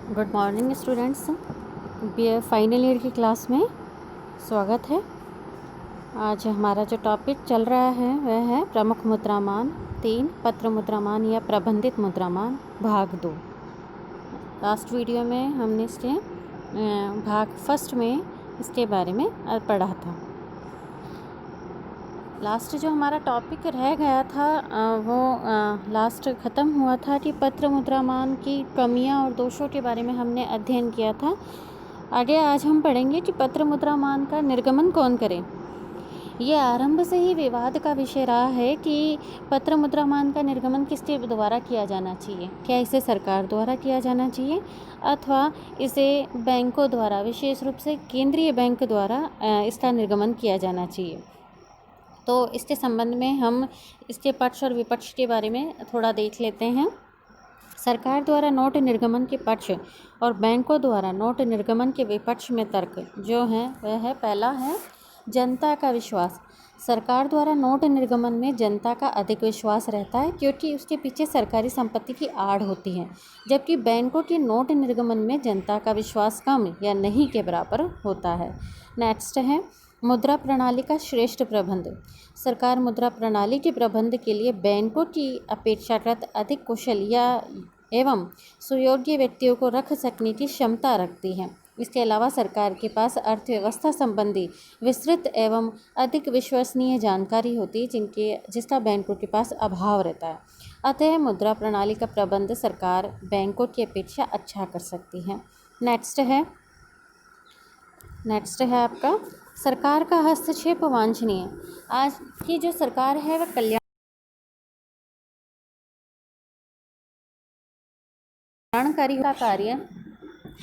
Good morning students. Final year की class में स्वागत है। आज हमारा जो टॉपिक चल रहा है वह है प्रमुख मुद्रामान 3 पत्र मुद्रामान या प्रबंधित मुद्रामान भाग 2। लास्ट वीडियो में हमने इसके भाग फर्स्ट में इसके बारे में पढ़ा था। लास्ट जो हमारा टॉपिक रह गया था वो लास्ट ख़त्म हुआ था कि पत्र मुद्रामान की कमियां और दोषों के बारे में हमने अध्ययन किया था। आगे आज हम पढ़ेंगे कि पत्र मुद्रामान का निर्गमन कौन करे। ये आरंभ से ही विवाद का विषय रहा है कि पत्र मुद्रामान का निर्गमन किसके द्वारा किया जाना चाहिए। क्या इसे सरकार द्वारा किया जाना चाहिए अथवा इसे बैंकों द्वारा, विशेष रूप से केंद्रीय बैंक द्वारा इसका निर्गमन किया जाना चाहिए। तो इसके संबंध में हम इसके पक्ष और विपक्ष के बारे में थोड़ा देख लेते हैं। सरकार द्वारा नोट निर्गमन के पक्ष और बैंकों द्वारा नोट निर्गमन के विपक्ष में तर्क जो है वह है, पहला है जनता का विश्वास। सरकार द्वारा नोट निर्गमन में जनता का अधिक विश्वास रहता है क्योंकि उसके पीछे सरकारी संपत्ति की आड़ होती है, जबकि बैंकों के नोट निर्गमन में जनता का विश्वास कम या नहीं के बराबर होता है। नेक्स्ट है मुद्रा प्रणाली का श्रेष्ठ प्रबंध। सरकार मुद्रा प्रणाली के प्रबंध के लिए बैंकों की अपेक्षाकृत अधिक कुशल या एवं सुयोग्य व्यक्तियों को रख सकने की क्षमता रखती है। इसके अलावा सरकार के पास अर्थव्यवस्था संबंधी विस्तृत एवं अधिक विश्वसनीय जानकारी होती है जिसका बैंकों के पास अभाव रहता है। अतः मुद्रा प्रणाली का प्रबंध सरकार बैंकों की अपेक्षा अच्छा कर सकती है। नेक्स्ट है आपका सरकार का हस्तक्षेप वांछनीय। आज की जो सरकार है वह कल्याणकारी का कार्य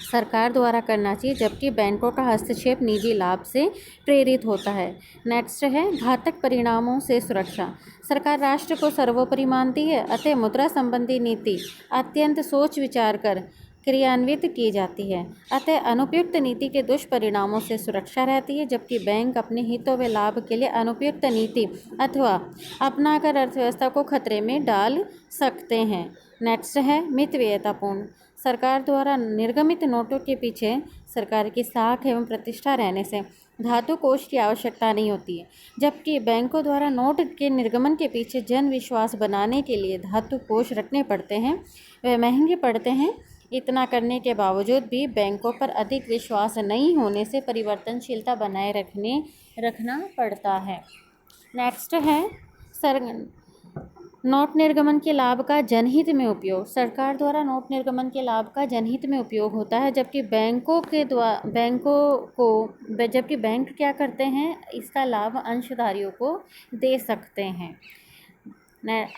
सरकार द्वारा करना चाहिए, जबकि बैंकों का हस्तक्षेप निजी लाभ से प्रेरित होता है। नेक्स्ट है घातक परिणामों से सुरक्षा। सरकार राष्ट्र को सर्वोपरि मानती है, अतः मुद्रा संबंधी नीति अत्यंत सोच विचार कर क्रियान्वित की जाती है। अतः अनुपयुक्त नीति के दुष्परिणामों से सुरक्षा रहती है, जबकि बैंक अपने हितों व लाभ के लिए अनुपयुक्त नीति अथवा अपनाकर अर्थव्यवस्था को खतरे में डाल सकते हैं। नेक्स्ट है मितव्ययितापूर्ण। सरकार द्वारा निर्गमित नोटों के पीछे सरकार की साख एवं प्रतिष्ठा रहने से धातु कोष की आवश्यकता नहीं होती है, जबकि बैंकों द्वारा नोट के निर्गमन के पीछे जन विश्वास बनाने के लिए धातु कोष रखने पड़ते हैं, वे महंगे पड़ते हैं। इतना करने के बावजूद भी बैंकों पर अधिक विश्वास नहीं होने से परिवर्तनशीलता बनाए रखना पड़ता है। नेक्स्ट है नोट निर्गमन के लाभ का जनहित में उपयोग। सरकार द्वारा नोट निर्गमन के लाभ का जनहित में उपयोग होता है, जबकि बैंक क्या करते हैं, इसका लाभ अंशधारियों को दे सकते हैं।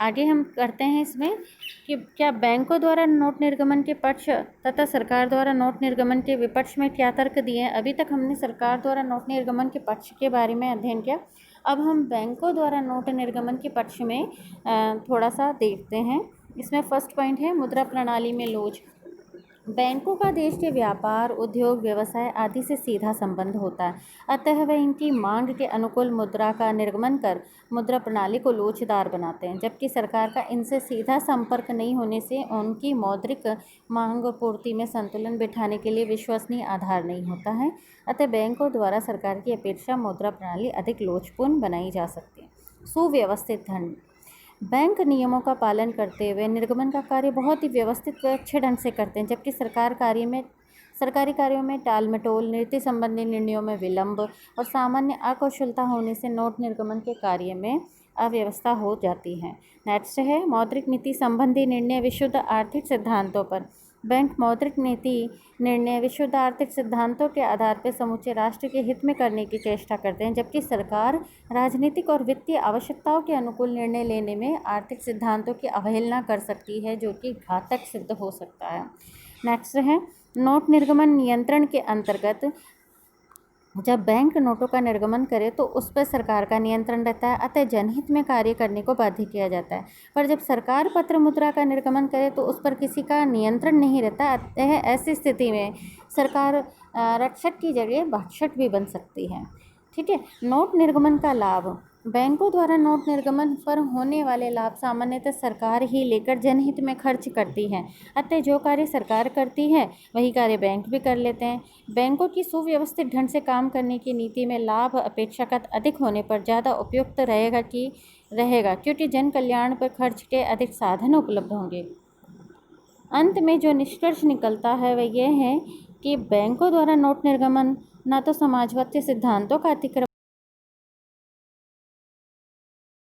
आगे हम करते हैं इसमें कि क्या बैंकों द्वारा नोट निर्गमन के पक्ष तथा सरकार द्वारा नोट निर्गमन के विपक्ष में क्या तर्क दिए हैं। अभी तक हमने सरकार द्वारा नोट निर्गमन के पक्ष के बारे में अध्ययन किया। अब हम बैंकों द्वारा नोट निर्गमन के पक्ष में थोड़ा सा देखते हैं। इसमें फर्स्ट पॉइंट है मुद्रा प्रणाली में लोच। बैंकों का देश के व्यापार, उद्योग, व्यवसाय आदि से सीधा संबंध होता है, अतः वह इनकी मांग के अनुकूल मुद्रा का निर्गमन कर मुद्रा प्रणाली को लोचदार बनाते हैं, जबकि सरकार का इनसे सीधा संपर्क नहीं होने से उनकी मौद्रिक मांग पूर्ति में संतुलन बिठाने के लिए विश्वसनीय आधार नहीं होता है। अतः बैंकों द्वारा सरकार की अपेक्षा मुद्रा प्रणाली अधिक लोचपूर्ण बनाई जा सकती है। सुव्यवस्थित धन। बैंक नियमों का पालन करते हुए निर्गमन का कार्य बहुत ही व्यवस्थित व अच्छे ढंग से करते हैं, जबकि सरकारी कार्यों में टाल मटोल, नीति संबंधी निर्णयों में विलंब और सामान्य अकुशलता होने से नोट निर्गमन के कार्य में अव्यवस्था हो जाती है। नेक्स्ट है मौद्रिक नीति संबंधी निर्णय विशुद्ध आर्थिक सिद्धांतों पर। बैंक मौद्रिक नीति निर्णय विशुद्ध आर्थिक सिद्धांतों के आधार पर समूचे राष्ट्र के हित में करने की चेष्टा करते हैं, जबकि सरकार राजनीतिक और वित्तीय आवश्यकताओं के अनुकूल निर्णय लेने में आर्थिक सिद्धांतों की अवहेलना कर सकती है, जो कि घातक सिद्ध हो सकता है। नेक्स्ट है नोट निर्गमन नियंत्रण के अंतर्गत जब बैंक नोटों का निर्गमन करे तो उस पर सरकार का नियंत्रण रहता है, अतः जनहित में कार्य करने को बाध्य किया जाता है। पर जब सरकार पत्र मुद्रा का निर्गमन करे तो उस पर किसी का नियंत्रण नहीं रहता, अतः ऐसी स्थिति में सरकार रक्षक की जगह भक्षक भी बन सकती है। ठीक है। नोट निर्गमन का लाभ। बैंकों द्वारा नोट निर्गमन पर होने वाले लाभ सामान्यतः सरकार ही लेकर जनहित में खर्च करती है। अतः जो कार्य सरकार करती है वही कार्य बैंक भी कर लेते हैं। बैंकों की सुव्यवस्थित ढंग से काम करने की नीति में लाभ अपेक्षाकृत अधिक होने पर ज़्यादा उपयुक्त रहेगा क्योंकि जन कल्याण पर खर्च के अधिक साधन उपलब्ध होंगे। अंत में जो निष्कर्ष निकलता है वह यह है कि बैंकों द्वारा नोट निर्गमन न तो समाजवादी सिद्धांतों का अतिक्रमण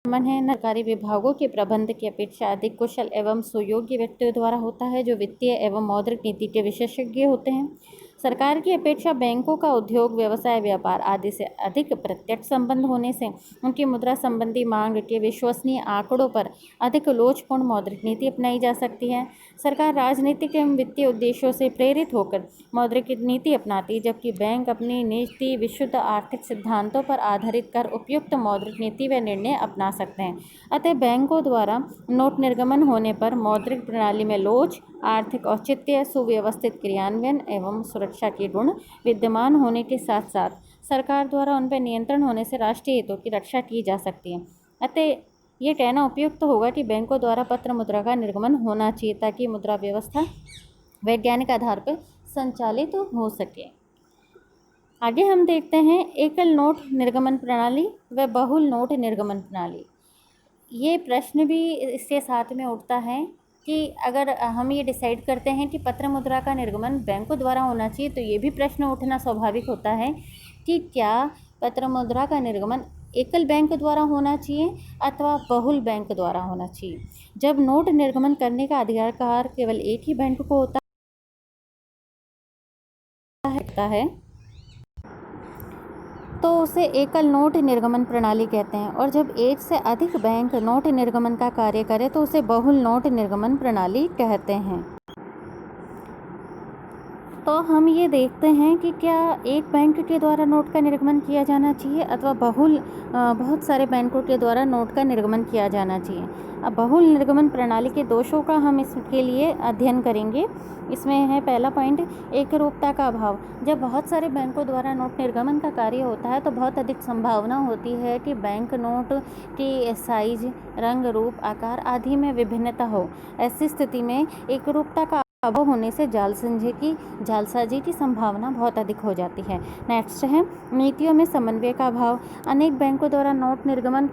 है, न सरकारी विभागों के प्रबंध की अपेक्षा अधिक कुशल एवं सुयोग्य व्यक्तियों द्वारा होता है जो वित्तीय एवं मौद्रिक नीति के विशेषज्ञ होते हैं। सरकार की अपेक्षा बैंकों का उद्योग व्यवसाय व्यापार आदि से अधिक प्रत्यक्ष संबंध होने से उनकी मुद्रा संबंधी मांग के विश्वसनीय आंकड़ों पर अधिक लोचपूर्ण मौद्रिक नीति अपनाई जा सकती है। सरकार राजनीतिक एवं वित्तीय उद्देश्यों से प्रेरित होकर मौद्रिक नीति अपनाती है, जबकि बैंक अपनी नीति विशुद्ध आर्थिक सिद्धांतों पर आधारित कर उपयुक्त मौद्रिक नीति व निर्णय अपना सकते हैं। अतः बैंकों द्वारा नोट निर्गमन होने पर मौद्रिक प्रणाली में लोच, आर्थिक औचित्य, सुव्यवस्थित क्रियान्वयन एवं सुरक्षा के गुण विद्यमान होने के साथ साथ सरकार द्वारा उन पर नियंत्रण होने से राष्ट्रीय हितों की रक्षा की जा सकती है। अतः ये कहना उपयुक्त होगा कि बैंकों द्वारा पत्र मुद्रा का निर्गमन होना चाहिए ताकि मुद्रा व्यवस्था वैज्ञानिक आधार पर संचालित हो सके। आगे हम देखते हैं एकल नोट निर्गमन प्रणाली व बहुल नोट निर्गमन प्रणाली। ये प्रश्न भी इसके साथ में उठता है कि अगर हम ये डिसाइड करते हैं कि पत्र मुद्रा का निर्गमन बैंकों द्वारा होना चाहिए तो ये भी प्रश्न उठना स्वाभाविक होता है कि क्या पत्र मुद्रा का निर्गमन एकल बैंक द्वारा होना चाहिए अथवा बहुल बैंक द्वारा होना चाहिए। जब नोट निर्गमन करने का अधिकार केवल एक ही बैंक को होता है तो उसे एकल नोट निर्गमन प्रणाली कहते हैं, और जब एक से अधिक बैंक नोट निर्गमन का कार्य करे तो उसे बहुल नोट निर्गमन प्रणाली कहते हैं। तो हम ये देखते हैं कि क्या एक बैंक के द्वारा नोट का निर्गमन किया जाना चाहिए अथवा बहुत सारे बैंकों के द्वारा नोट का निर्गमन किया जाना चाहिए। अब बहुल निर्गमन प्रणाली के दोषों का हम इसके लिए अध्ययन करेंगे। इसमें है पहला पॉइंट, एकरूपता का अभाव। जब बहुत सारे बैंकों द्वारा नोट निर्गमन का कार्य होता है तो बहुत अधिक संभावना होती है कि बैंक नोट की साइज, रंग, रूप, आकार आदि में विभिन्नता हो। ऐसी स्थिति में एकरूपता का अभाव होने से जालसाजी की संभावना बहुत अधिक हो जाती है। नेक्स्ट है नीतियों में समन्वय का अभाव। अनेक बैंकों द्वारा नोट निर्गमन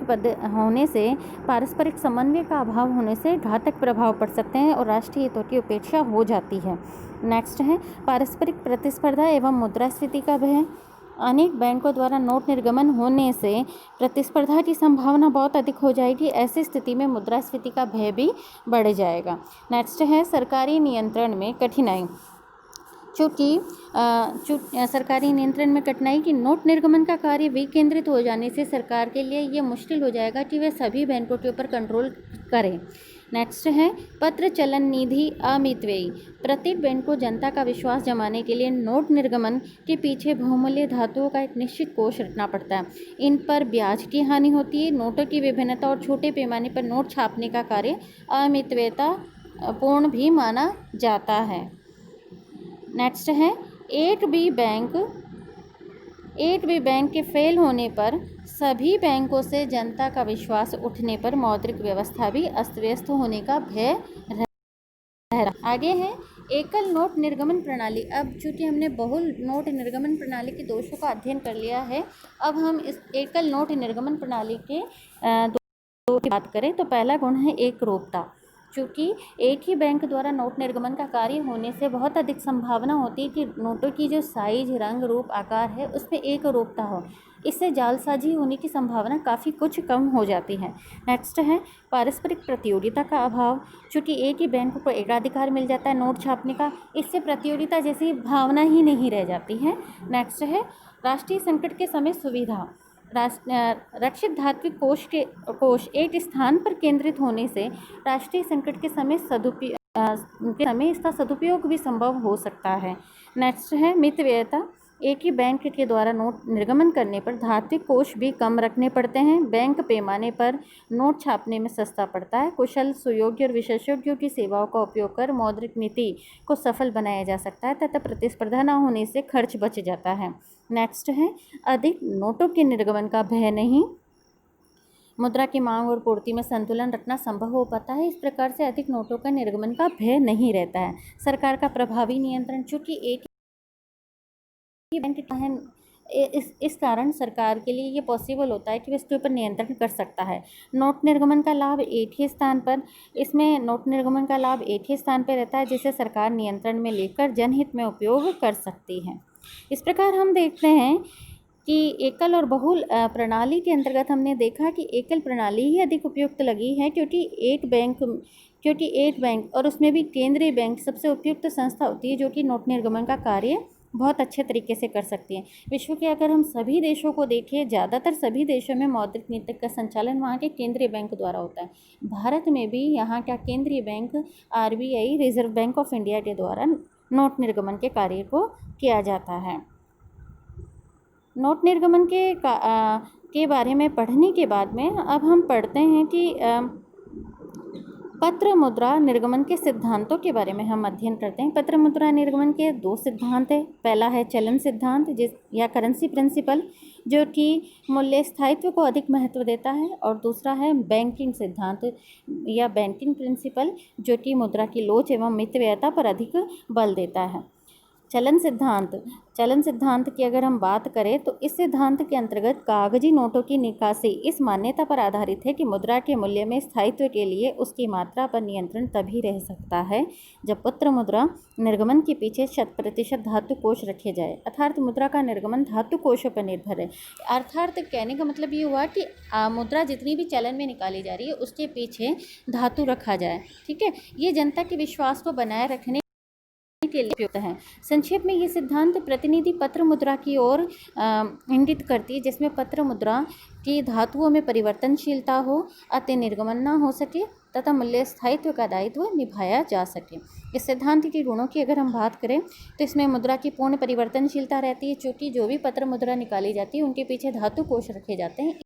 होने से पारस्परिक समन्वय का अभाव होने से घातक प्रभाव पड़ सकते हैं और राष्ट्रीय हितों की उपेक्षा हो जाती है। नेक्स्ट है पारस्परिक प्रतिस्पर्धा एवं मुद्रास्फीति का भय। अनेक बैंकों द्वारा नोट निर्गमन होने से प्रतिस्पर्धा की संभावना बहुत अधिक हो जाएगी। ऐसी स्थिति में मुद्रास्फीति का भय भी बढ़ जाएगा। नेक्स्ट है सरकारी नियंत्रण में कठिनाई। चूँकि सरकारी नियंत्रण में कठिनाई की नोट निर्गमन का कार्य विकेंद्रित हो जाने से सरकार के लिए ये मुश्किल हो जाएगा कि वे सभी बैंकों के ऊपर कंट्रोल करें। नेक्स्ट है पत्र चलन निधि अमितव्ययी। प्रत्येक बैंक को जनता का विश्वास जमाने के लिए नोट निर्गमन के पीछे बहुमूल्य धातुओं का एक निश्चित कोष रखना पड़ता है। इन पर ब्याज की हानि होती है। नोटों की विभिन्नता और छोटे पैमाने पर नोट छापने का कार्य अमितव्ययता पूर्ण भी माना जाता है। नेक्स्ट है एक भी बैंक के फेल होने पर सभी बैंकों से जनता का विश्वास उठने पर मौद्रिक व्यवस्था भी अस्त व्यस्त होने का भय रहा। आगे है एकल नोट निर्गमन प्रणाली। अब चूंकि हमने बहुल नोट निर्गमन प्रणाली के दोषों का अध्ययन कर लिया है, अब हम इस एकल नोट निर्गमन प्रणाली के दोषों की बात करें तो पहला गुण है एकरूपता। चूँकि एक ही बैंक द्वारा नोट निर्गमन का कार्य होने से बहुत अधिक संभावना होती है कि नोटों की जो साइज, रंग, रूप, आकार है उसमें एकरूपता हो। इससे जालसाजी होने की संभावना काफ़ी कुछ कम हो जाती है। नेक्स्ट है पारस्परिक प्रतियोगिता का अभाव। चूँकि एक ही बैंक को एकाधिकार मिल जाता है नोट छापने का, इससे प्रतियोगिता जैसी भावना ही नहीं रह जाती है। नेक्स्ट है राष्ट्रीय संकट के समय सुविधा। रक्षित धात्विक कोष एक स्थान पर केंद्रित होने से राष्ट्रीय संकट के समय इसका सदुपयोग भी संभव हो सकता है। नेक्स्ट है मितव्ययता। एक ही बैंक के द्वारा नोट निर्गमन करने पर धात्विक कोष भी कम रखने पड़ते हैं। बैंक पैमाने पर नोट छापने में सस्ता पड़ता है। कुशल, सुयोग्य और विशेषज्ञों की सेवाओं का उपयोग कर मौद्रिक नीति को सफल बनाया जा सकता है तथा प्रतिस्पर्धा न होने से खर्च बच जाता है। नेक्स्ट है अधिक नोटों के निर्गमन का भय नहीं। मुद्रा की मांग और पूर्ति में संतुलन रखना संभव हो पाता है। इस प्रकार से अधिक नोटों का निर्गमन का भय नहीं रहता है। सरकार का प्रभावी नियंत्रण, चूँकि एक ही बैंक है, इस कारण सरकार के लिए ये पॉसिबल होता है कि वह इसके ऊपर नियंत्रण कर सकता है। नोट निर्गमन का लाभ एक ही स्थान पर, इसमें नोट निर्गमन का लाभ एक ही स्थान पर रहता है, जिसे सरकार नियंत्रण में लेकर जनहित में उपयोग कर सकती है। इस प्रकार हम देखते हैं कि एकल और बहुल प्रणाली के अंतर्गत हमने देखा कि एकल प्रणाली ही अधिक उपयुक्त लगी है, क्योंकि एक बैंक और उसमें भी केंद्रीय बैंक सबसे उपयुक्त संस्था होती है, जो कि नोट निर्गमन का कार्य बहुत अच्छे तरीके से कर सकती है। विश्व के अगर हम सभी देशों को देखें, ज़्यादातर सभी देशों में मौद्रिक नीति का संचालन वहाँ के केंद्रीय बैंक द्वारा होता है। भारत में भी यहाँ का केंद्रीय bank RBI, reserve bank of India के द्वारा नोट निर्गमन के कार्य को किया जाता है। नोट निर्गमन के बारे में पढ़ने के बाद में अब हम पढ़ते हैं कि पत्र मुद्रा निर्गमन के सिद्धांतों के बारे में हम अध्ययन करते हैं। पत्र मुद्रा निर्गमन के 2 सिद्धांत हैं। पहला है चलन सिद्धांत या करेंसी प्रिंसिपल, जो कि मूल्य स्थायित्व को अधिक महत्व देता है, और दूसरा है बैंकिंग सिद्धांत या बैंकिंग प्रिंसिपल, जो कि मुद्रा की लोच एवं मितव्ययता पर अधिक बल देता है। चलन सिद्धांत की अगर हम बात करें तो इस सिद्धांत के अंतर्गत कागजी नोटों की निकासी इस मान्यता पर आधारित है कि मुद्रा के मूल्य में स्थायित्व के लिए उसकी मात्रा पर नियंत्रण तभी रह सकता है जब पत्र मुद्रा निर्गमन के पीछे 100% धातु कोष रखे जाए, अर्थात मुद्रा का निर्गमन धातु कोषों पर निर्भर है। अर्थात कहने का मतलब ये हुआ कि मुद्रा जितनी भी चलन में निकाली जा रही है उसके पीछे धातु रखा जाए। ठीक है, ये जनता के विश्वास को बनाए रखने के लिए उपयुक्त है। संक्षेप में ये सिद्धांत प्रतिनिधि पत्र मुद्रा की ओर इंगित करती है, जिसमें पत्र मुद्रा की धातुओं में परिवर्तनशीलता हो, अति निर्गमन न हो सके तथा मूल्य स्थायित्व का दायित्व निभाया जा सके। इस सिद्धांत के गुणों की अगर हम बात करें तो इसमें मुद्रा की पूर्ण परिवर्तनशीलता रहती है, चूँकि जो भी पत्र मुद्रा निकाली जाती है उनके पीछे धातु कोष रखे जाते हैं।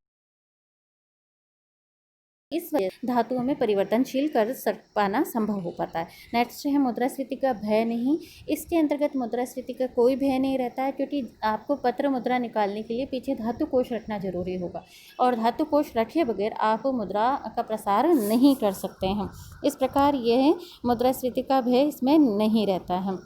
इस वजह धातुओं में परिवर्तनशील कर पाना संभव हो पाता है। नेक्स्ट है मुद्रास्फीति का भय नहीं। इसके अंतर्गत मुद्रास्फीति का कोई भय नहीं रहता है, क्योंकि आपको पत्र मुद्रा निकालने के लिए पीछे धातु कोष रखना जरूरी होगा, और धातु कोष रखे बगैर आप मुद्रा का प्रसार नहीं कर सकते हैं। इस प्रकार यह मुद्रास्फीति का भय इसमें नहीं रहता है।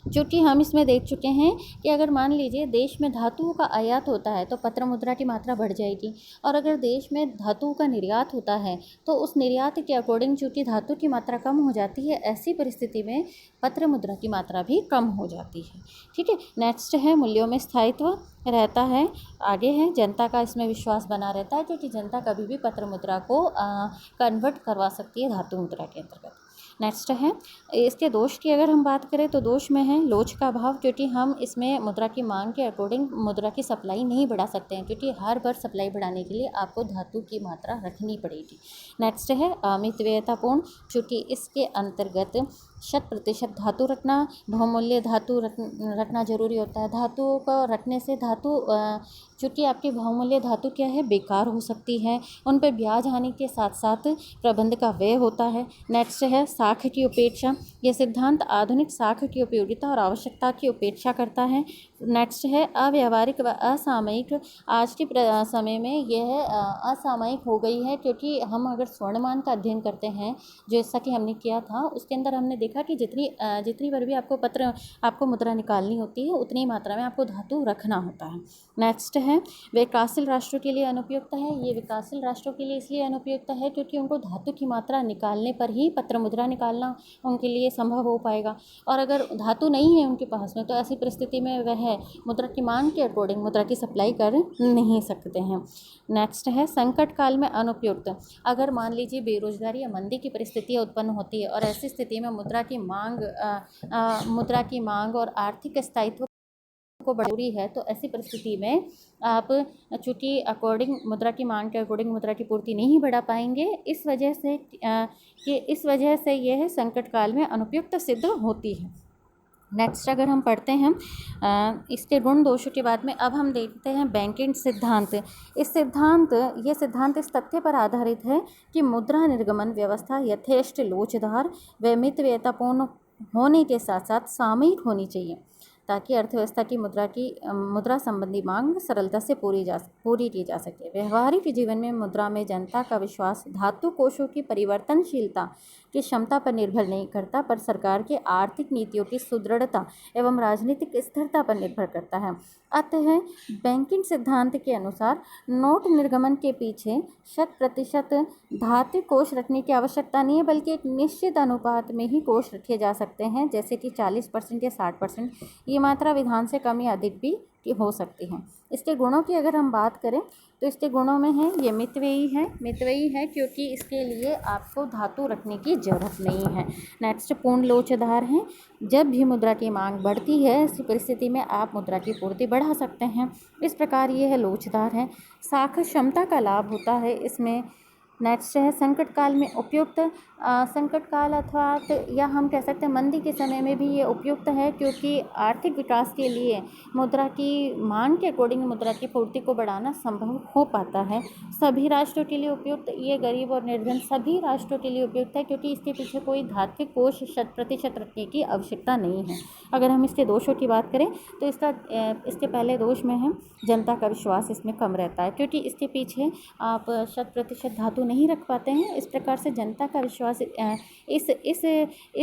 चूँकि हम इसमें देख चुके हैं कि अगर मान लीजिए देश में धातुओं का आयात होता है तो पत्र मुद्रा की मात्रा बढ़ जाएगी, और अगर देश में धातुओं का निर्यात होता है तो उस निर्यात के अकॉर्डिंग चूँकि धातु की मात्रा कम हो जाती है, ऐसी परिस्थिति में पत्र मुद्रा की मात्रा भी कम हो जाती है। ठीक है, नेक्स्ट है मूल्यों में स्थायित्व रहता है। आगे है जनता का इसमें विश्वास बना रहता है, क्योंकि जनता कभी भी पत्र मुद्रा को कन्वर्ट करवा सकती है धातु मुद्रा के अंतर्गत। नेक्स्ट है इसके दोष की अगर हम बात करें तो दोष में है लोच का अभाव, क्योंकि हम इसमें मुद्रा की मांग के अकॉर्डिंग मुद्रा की सप्लाई नहीं बढ़ा सकते हैं, क्योंकि हर बार सप्लाई बढ़ाने के लिए आपको धातु की मात्रा रखनी पड़ेगी। नेक्स्ट है अमितव्ययतापूर्ण, चूँकि इसके अंतर्गत 100% धातु रखना, बहुमूल्य धातु रखना जरूरी होता है। धातुओं को रखने से चूँकि आपकी बहुमूल्य धातु क्या है, बेकार हो सकती है, उन पर ब्याज आने के साथ साथ प्रबंध का व्यय होता है। नेक्स्ट है साख की उपेक्षा। यह सिद्धांत आधुनिक साख की उपयोगिता और आवश्यकता की उपेक्षा करता है। नेक्स्ट है अव्यावहारिक व असामयिक। आज के समय में यह असामयिक हो गई है, क्योंकि हम अगर स्वर्णमान का अध्ययन करते हैं जैसा कि हमने किया था, उसके अंदर हमने देखा कि जितनी बार भी आपको मुद्रा निकालनी होती है उतनी मात्रा में आपको धातु रखना होता है। नेक्स्ट है विकासशील राष्ट्रों के लिए अनुपयुक्त है। ये विकासशील राष्ट्रों के लिए इसलिए अनुपयुक्त है क्योंकि उनको धातु की मात्रा निकालने पर ही पत्र मुद्रा निकालना उनके लिए संभव हो पाएगा, और अगर धातु नहीं है उनके पास में तो ऐसी परिस्थिति में वह मुद्रा की मांग के अकॉर्डिंग मुद्रा की सप्लाई कर नहीं सकते हैं। नेक्स्ट है संकट काल में अनुपयुक्त। अगर मान लीजिए बेरोजगारी या मंदी की परिस्थितियाँ उत्पन्न होती है और ऐसी स्थिति में मुद्रा की मांग और आर्थिक स्थायित्व को जरूरी है, तो ऐसी परिस्थिति में आप चूँकि अकॉर्डिंग मुद्रा की मांग के अकॉर्डिंग मुद्रा की पूर्ति नहीं बढ़ा पाएंगे, इस वजह से यह संकट काल में अनुपयुक्त सिद्ध होती है। नेक्स्ट अगर हम पढ़ते हैं इसके गुण दोषों के बाद में, अब हम देखते हैं बैंकिंग सिद्धांत। ये सिद्धांत इस तथ्य पर आधारित है कि मुद्रा निर्गमन व्यवस्था यथेष्ट लोचदार व मितव्ययतापूर्ण होने के साथ साथ सामयिक होनी चाहिए। ताकि अर्थव्यवस्था की मुद्रा संबंधी मांग सरलता से पूरी की जा सके। व्यवहारिक जीवन में मुद्रा में जनता का विश्वास धातु कोषों की परिवर्तनशीलता की क्षमता पर निर्भर नहीं करता, पर सरकार के आर्थिक नीतियों की सुदृढ़ता एवं राजनीतिक स्थिरता पर निर्भर करता है। अतः बैंकिंग सिद्धांत के अनुसार नोट निर्गमन के पीछे 100% धातु कोष रखने की आवश्यकता नहीं है, बल्कि एक निश्चित अनुपात में ही कोष रखे जा सकते हैं, जैसे कि 40% या 60%। ये मात्रा विधान से कम या अधिक भी हो सकती है। इसके गुणों की अगर हम बात करें तो इसके गुणों में है ये मितव्ययी है क्योंकि इसके लिए आपको धातु रखने की ज़रूरत नहीं है। नेक्स्ट पूर्ण लोचदार है। जब भी मुद्रा की मांग बढ़ती है, इस परिस्थिति में आप मुद्रा की पूर्ति बढ़ा सकते हैं। इस प्रकार ये है लोचदार है। साख क्षमता का लाभ होता है इसमें। नेक्स्ट है संकट काल में उपयुक्त। संकट काल अर्थात या हम कह सकते हैं मंदी के समय में भी ये उपयुक्त है, क्योंकि आर्थिक विकास के लिए मुद्रा की मांग के अकॉर्डिंग मुद्रा की पूर्ति को बढ़ाना संभव हो पाता है। सभी राष्ट्रों के लिए उपयुक्त, ये गरीब और निर्धन सभी राष्ट्रों के लिए उपयुक्त है, क्योंकि इसके पीछे कोई धात्विक कोष 100% रखने की आवश्यकता नहीं है। अगर हम इसके दोषों की बात करें तो इसके पहले दोष में है जनता का विश्वास इसमें कम रहता है, क्योंकि इसके पीछे आप 100% धातु नहीं रख पाते हैं। इस प्रकार से जनता का विश्वास इस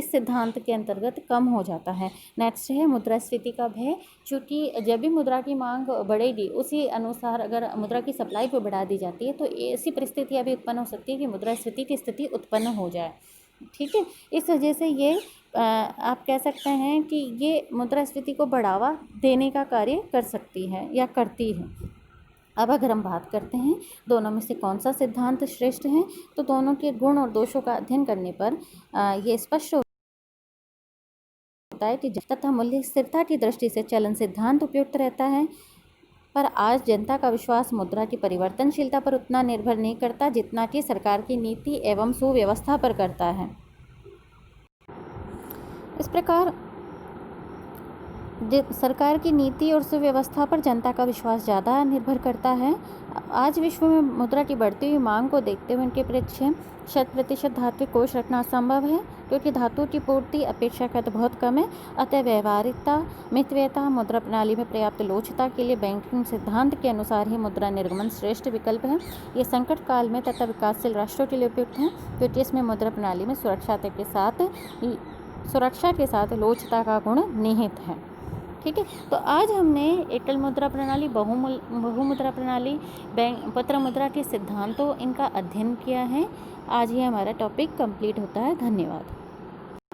सिद्धांत के अंतर्गत कम हो जाता है। नेक्स्ट है मुद्रास्फीति का भय। चूँकि जब भी मुद्रा की मांग बढ़ेगी, उसी अनुसार अगर मुद्रा की सप्लाई को बढ़ा दी जाती है तो ऐसी परिस्थितियाँ भी उत्पन्न हो सकती है कि मुद्रास्फीति की स्थिति उत्पन्न हो जाए। ठीक है, इस वजह से ये आप कह सकते हैं कि ये मुद्रास्फीति को बढ़ावा देने का कार्य कर सकती है या करती है। अब अगर हम बात करते हैं दोनों में से कौन सा सिद्धांत श्रेष्ठ है, तो दोनों के गुण और दोषों का अध्ययन करने पर ये स्पष्ट होता है कि तथा मूल्य स्थिरता की दृष्टि से चलन सिद्धांत उपयुक्त रहता है। पर आज जनता का विश्वास मुद्रा की परिवर्तनशीलता पर उतना निर्भर नहीं करता जितना कि सरकार की नीति एवं सुव्यवस्था पर करता है। इस प्रकार सरकार की नीति और सुव्यवस्था पर जनता का विश्वास ज़्यादा निर्भर करता है। आज विश्व में मुद्रा की बढ़ती हुई मांग को देखते हुए उनके परीक्षण 100% धात्विक कोष रखना असंभव है, क्योंकि धातु की पूर्ति अपेक्षाकृत बहुत कम है। अतः व्यवहारिकता, मितव्ययता, मुद्रा प्रणाली में पर्याप्त लोचता के लिए बैंकिंग सिद्धांत के अनुसार ही मुद्रा निर्गमन श्रेष्ठ विकल्प है। ये संकट काल में तथा विकासशील राष्ट्रों के लिए उपयुक्त है, क्योंकि इसमें मुद्रा प्रणाली में सुरक्षा के साथ लोचता का गुण निहित है। ठीक है, तो आज हमने एकल मुद्रा प्रणाली, बहुमुद्रा प्रणाली, पत्र मुद्रा के सिद्धांतों इनका अध्ययन किया है। आज ही हमारा टॉपिक कंप्लीट होता है। धन्यवाद।